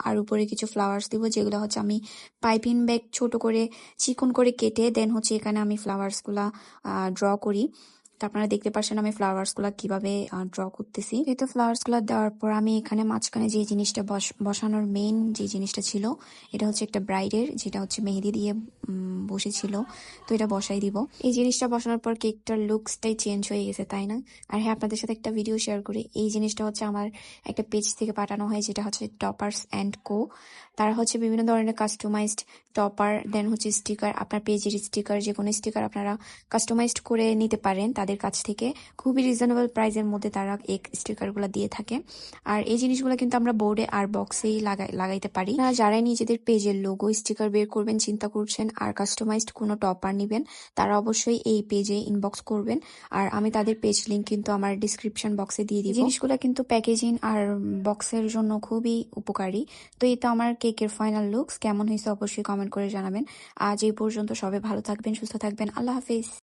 আর উপরে কিছু ফ্লাওয়ার্স দিব, যেগুলো হচ্ছে আমি পাইপিং ব্যাগ ছোট করে চিকন করে কেটে দেন হচ্ছে এখানে আমি ফ্লাওয়ার্সগুলা ড্র করি। তো আপনারা দেখতে পাচ্ছেন আমি ফ্লাওয়ার্সগুলা কিভাবে ড্র করতেছি। এই তো ফ্লাওয়ার্সগুলো দেওয়ার পর আমি এখানে মাঝখানে যে জিনিসটা বসানোর মেইন যে জিনিসটা ছিল, এটা হচ্ছে একটা ব্রাইডের, যেটা হচ্ছে মেহেদি দিয়ে বসেছিল, তো এটা বসাই দিব। এই জিনিসটা বসানোর পর কেকটার লুকসটাই চেঞ্জ হয়ে গেছে, তাই না? আর হ্যাঁ, আপনাদের সাথে একটা ভিডিও শেয়ার করি। এই জিনিসটা হচ্ছে আমার একটা পেজ থেকে পাঠানো হয়, যেটা হচ্ছে টপার্স অ্যান্ড কো। তারা হচ্ছে বিভিন্ন ধরনের কাস্টমাইজড টপার দেন হচ্ছে স্টিকার, আপনার পেজের স্টিকার, যে কোনো স্টিকার আপনারা কাস্টমাইজড করে নিতে পারেন তাদের কাছ থেকে। খুবই রিজনেবল প্রাইসের মধ্যে তারা এই স্টিকারগুলো দিয়ে থাকে। আর এই জিনিসগুলো কিন্তু আমরা বোর্ডে আর বক্সেই লাগাইতে পারি। যারাই নিজেদের পেজের লোগো স্টিকার বের করবেন চিন্তা করছেন আর কাস্টমাইজড কোনো টপার নেবেন, তারা অবশ্যই এই পেজে ইনবক্স করবেন। আর আমি তাদের পেজ লিংক কিন্তু আমার ডিসক্রিপশন বক্সে দিয়ে দিই। জিনিসগুলো কিন্তু প্যাকেজিং আর বক্সের জন্য খুবই উপকারী। তো এই তো আমার কেকের ফাইনাল লুকস। কেমন হয়েছে অবশ্যই কমেন্ট করে জানাবেন। আজ এই পর্যন্ত, সবাই ভালো থাকবেন, সুস্থ থাকবেন, আল্লাহ হাফিজ।